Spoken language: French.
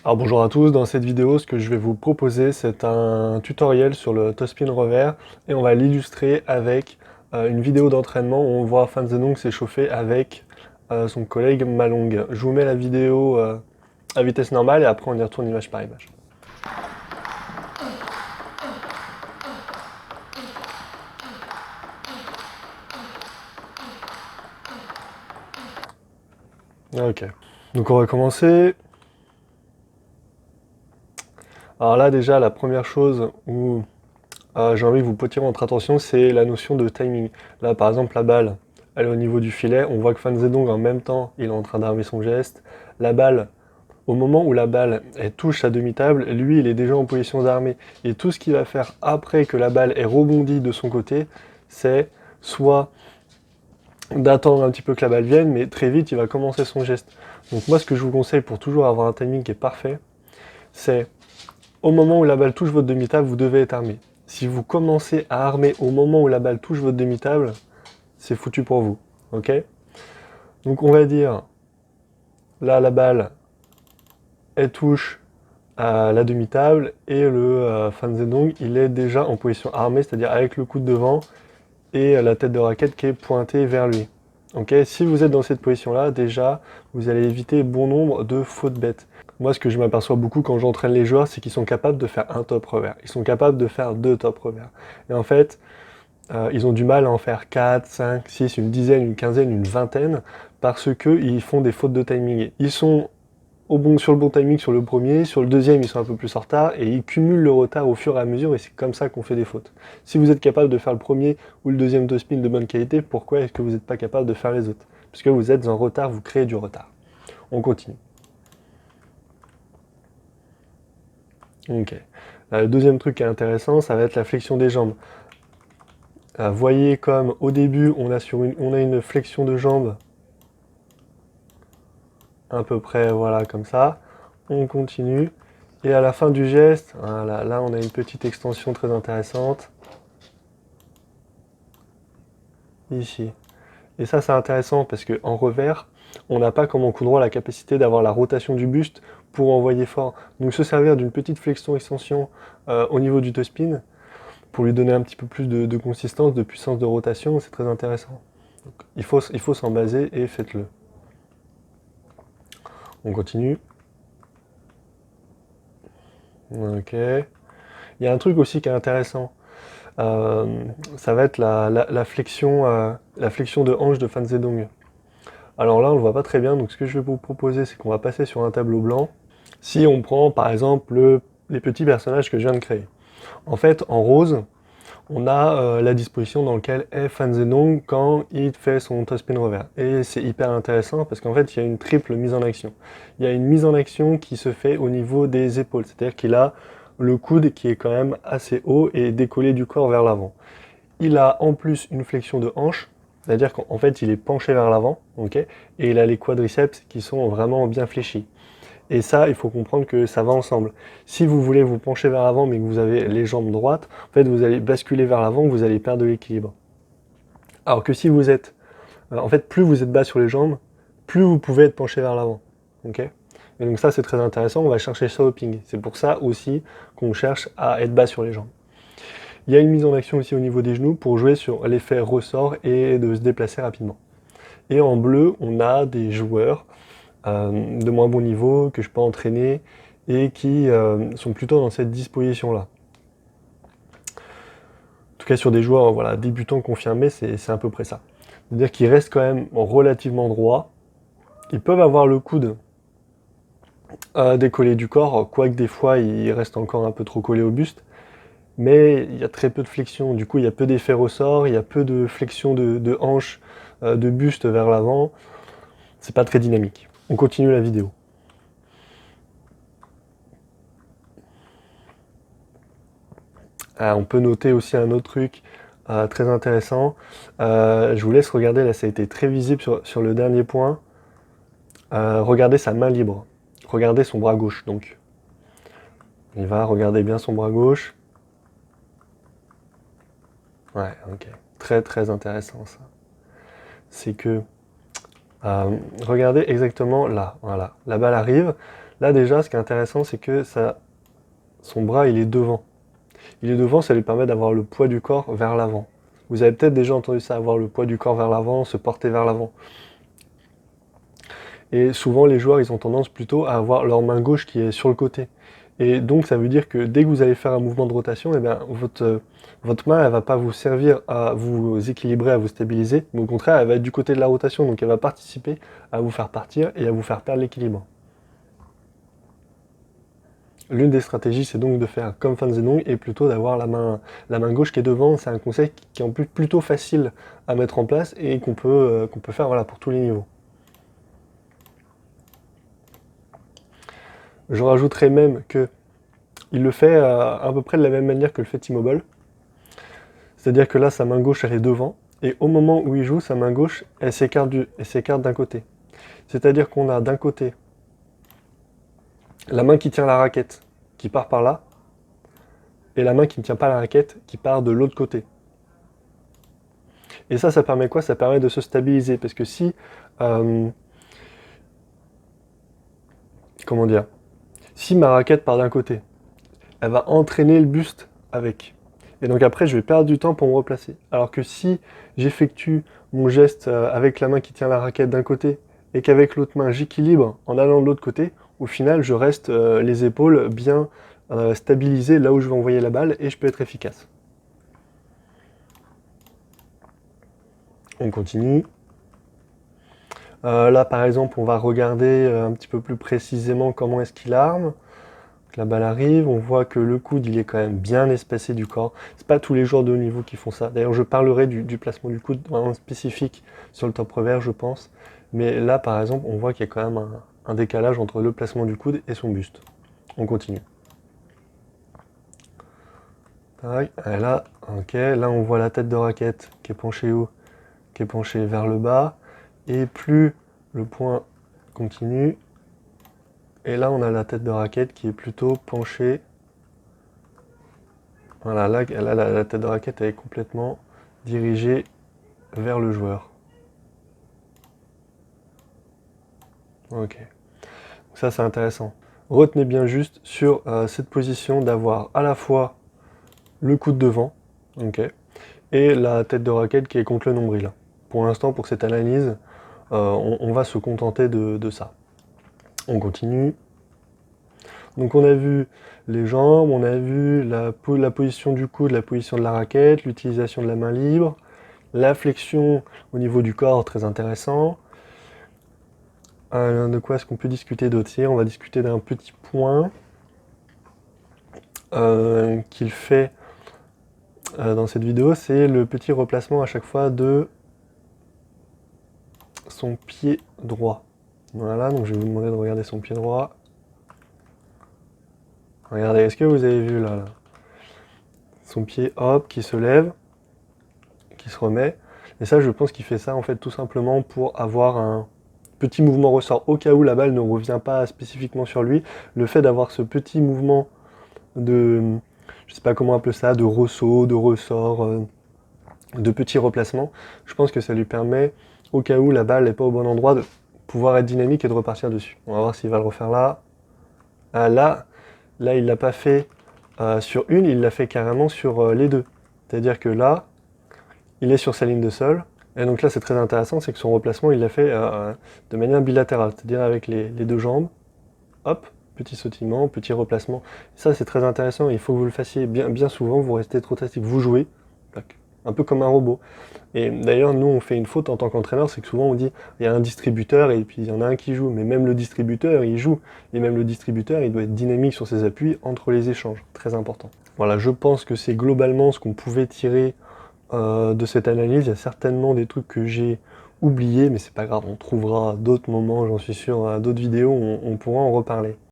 Alors bonjour à tous, dans cette vidéo ce que je vais vous proposer c'est un tutoriel sur le topspin revers et on va l'illustrer avec une vidéo d'entraînement où on voit Fan Zedong s'échauffer avec son collègue Malong. Je vous mets la vidéo à vitesse normale et après on y retourne image par image. Ok, donc on va commencer. Alors là déjà la première chose où j'ai envie que vous portiez votre attention, c'est la notion de timing. Là, par exemple, la balle, elle est au niveau du filet. On voit que Fan Zedong, en même temps, il est en train d'armer son geste. La balle, au moment où la balle elle touche sa demi-table, lui, il est déjà en position d'armer. Et tout ce qu'il va faire après que la balle ait rebondi de son côté, c'est soit d'attendre un petit peu que la balle vienne, mais très vite, il va commencer son geste. Donc moi, ce que je vous conseille pour toujours avoir un timing qui est parfait, c'est au moment où la balle touche votre demi-table, vous devez être armé. Si vous commencez à armer au moment où la balle touche votre demi-table, c'est foutu pour vous. Ok? Donc on va dire, là la balle, elle touche à la demi-table et le Fan Zedong, il est déjà en position armée, c'est-à-dire avec le coude devant et la tête de raquette qui est pointée vers lui. Ok? Si vous êtes dans cette position-là, déjà, vous allez éviter bon nombre de fautes bêtes. Moi, ce que je m'aperçois beaucoup quand j'entraîne les joueurs, c'est qu'ils sont capables de faire un top revers. Ils sont capables de faire deux top revers. Et en fait, ils ont du mal à en faire 4, 5, 6, une dizaine, une quinzaine, une vingtaine, parce qu'ils font des fautes de timing. Ils sont sur le bon timing sur le premier, sur le deuxième ils sont un peu plus en retard, et ils cumulent le retard au fur et à mesure, et c'est comme ça qu'on fait des fautes. Si vous êtes capable de faire le premier ou le deuxième topspin de bonne qualité, pourquoi est-ce que vous n'êtes pas capable de faire les autres? Parce que vous êtes en retard, vous créez du retard. On continue. Ok. Le deuxième truc qui est intéressant, ça va être la flexion des jambes. Voyez comme au début, on a une flexion de jambes à peu près, voilà, comme ça. On continue. Et à la fin du geste, voilà, là on a une petite extension très intéressante. Ici. Et ça c'est intéressant parce qu'en revers, on n'a pas comme en coup droit la capacité d'avoir la rotation du buste pour envoyer fort. Donc se servir d'une petite flexion-extension au niveau du toe-spin, pour lui donner un petit peu plus de consistance, de puissance de rotation, c'est très intéressant. Donc, il faut s'en baser et faites-le. On continue. Ok. Il y a un truc aussi qui est intéressant. Ça va être la flexion de hanche de Fan Zedong. Alors là, on ne le voit pas très bien, donc ce que je vais vous proposer, c'est qu'on va passer sur un tableau blanc. Si on prend par exemple les petits personnages que je viens de créer. En fait, en rose, on a la disposition dans laquelle est Fan Zedong quand il fait son topspin revers. Et c'est hyper intéressant parce qu'en fait, il y a une triple mise en action. Il y a une mise en action qui se fait au niveau des épaules, c'est-à-dire qu'il a le coude qui est quand même assez haut et décollé du corps vers l'avant. Il a en plus une flexion de hanche, c'est-à-dire qu'en fait, il est penché vers l'avant, ok, et il a les quadriceps qui sont vraiment bien fléchis. Et ça, il faut comprendre que ça va ensemble. Si vous voulez vous pencher vers l'avant mais que vous avez les jambes droites, en fait vous allez basculer vers l'avant, vous allez perdre de l'équilibre. Alors que si vous êtes, en fait plus vous êtes bas sur les jambes, plus vous pouvez être penché vers l'avant. Ok? Et donc ça c'est très intéressant, on va chercher ça au ping. C'est pour ça aussi qu'on cherche à être bas sur les jambes. Il y a une mise en action aussi au niveau des genoux pour jouer sur l'effet ressort et de se déplacer rapidement. Et en bleu, on a des joueurs de moins bon niveau, que je peux entraîner, et qui sont plutôt dans cette disposition-là. En tout cas, sur des joueurs voilà, débutants confirmés, c'est à peu près ça. C'est-à-dire qu'ils restent quand même relativement droits. Ils peuvent avoir le coude décollé du corps, quoique des fois, ils restent encore un peu trop collés au buste. Mais il y a très peu de flexion. Du coup, il y a peu d'effet ressort, il y a peu de flexion de hanche, de buste vers l'avant. C'est pas très dynamique. On continue la vidéo. On peut noter aussi un autre truc très intéressant. Je vous laisse regarder, là ça a été très visible sur le dernier point. Regardez sa main libre. Regardez son bras gauche donc. Il va regarder bien son bras gauche. Ouais, ok. Très très intéressant ça. C'est que regardez exactement là, voilà. La balle arrive. Là déjà, ce qui est intéressant, c'est que son bras, il est devant. Il est devant, ça lui permet d'avoir le poids du corps vers l'avant. Vous avez peut-être déjà entendu ça, avoir le poids du corps vers l'avant, se porter vers l'avant. Et souvent, les joueurs, ils ont tendance plutôt à avoir leur main gauche qui est sur le côté. Et donc, ça veut dire que dès que vous allez faire un mouvement de rotation, eh bien, votre main, elle va pas vous servir à vous équilibrer, à vous stabiliser, mais au contraire, elle va être du côté de la rotation, donc elle va participer à vous faire partir et à vous faire perdre l'équilibre. L'une des stratégies, c'est donc de faire comme Fan Zedong et plutôt d'avoir la main gauche qui est devant. C'est un conseil qui est en plus plutôt facile à mettre en place et qu'on peut faire voilà, pour tous les niveaux. Je rajouterais même que il le fait à peu près de la même manière que le fait T-Mobile. C'est-à-dire que là, sa main gauche, elle est devant, et au moment où il joue, sa main gauche, elle s'écarte d'un côté. C'est-à-dire qu'on a d'un côté la main qui tient la raquette, qui part par là, et la main qui ne tient pas la raquette, qui part de l'autre côté. Et ça permet quoi? Ça permet de se stabiliser, parce que si... comment dire? Si ma raquette part d'un côté, elle va entraîner le buste avec. Et donc après, je vais perdre du temps pour me replacer. Alors que si j'effectue mon geste avec la main qui tient la raquette d'un côté et qu'avec l'autre main, j'équilibre en allant de l'autre côté, au final, je reste les épaules bien stabilisées là où je vais envoyer la balle et je peux être efficace. On continue. Là, par exemple, on va regarder un petit peu plus précisément comment est-ce qu'il arme. La balle arrive, on voit que le coude il est quand même bien espacé du corps. C'est pas tous les joueurs de haut niveau qui font ça. D'ailleurs, je parlerai du placement du coude vraiment spécifique sur le top revers, je pense. Mais là, par exemple, on voit qu'il y a quand même un décalage entre le placement du coude et son buste. On continue. Tac, et là, ok, là on voit la tête de raquette qui est penchée où? Qui est penchée vers le bas. Et plus le point continue, et là, on a la tête de raquette qui est plutôt penchée. Voilà, là, la tête de raquette elle est complètement dirigée vers le joueur. Ok. Ça, c'est intéressant. Retenez bien juste sur cette position d'avoir à la fois le coude devant, ok, et la tête de raquette qui est contre le nombril. Pour l'instant, pour cette analyse, on va se contenter de ça. On continue. Donc on a vu les jambes, on a vu la position du coude, la position de la raquette, l'utilisation de la main libre, la flexion au niveau du corps, très intéressant. De quoi est-ce qu'on peut discuter d'autre? On va discuter d'un petit point qu'il fait dans cette vidéo, c'est le petit replacement à chaque fois de son pied droit. Voilà, donc je vais vous demander de regarder son pied droit. Regardez, est-ce que vous avez vu là, son pied, hop, qui se lève, qui se remet. Et ça, je pense qu'il fait ça en fait tout simplement pour avoir un petit mouvement ressort. Au cas où la balle ne revient pas spécifiquement sur lui, le fait d'avoir ce petit mouvement de, je sais pas comment appeler ça, de ressaut, de ressort, de petit replacement, je pense que ça lui permet, au cas où la balle n'est pas au bon endroit, de pouvoir être dynamique et de repartir dessus. On va voir s'il va le refaire là. Ah, là, il l'a pas fait sur une, il l'a fait carrément sur les deux. C'est-à-dire que là, il est sur sa ligne de sol. Et donc là, c'est très intéressant, c'est que son replacement, il l'a fait de manière bilatérale, c'est-à-dire avec les deux jambes. Hop, petit sautillement, petit replacement. Ça, c'est très intéressant, il faut que vous le fassiez bien souvent, vous restez trop statique, vous jouez, un peu comme un robot. Et d'ailleurs, nous, on fait une faute en tant qu'entraîneur, c'est que souvent on dit, il y a un distributeur et puis il y en a un qui joue. Mais même le distributeur, il joue. Et même le distributeur, il doit être dynamique sur ses appuis entre les échanges. Très important. Voilà, je pense que c'est globalement ce qu'on pouvait tirer de cette analyse. Il y a certainement des trucs que j'ai oubliés, mais c'est pas grave, on trouvera d'autres moments, j'en suis sûr, d'autres vidéos, on pourra en reparler.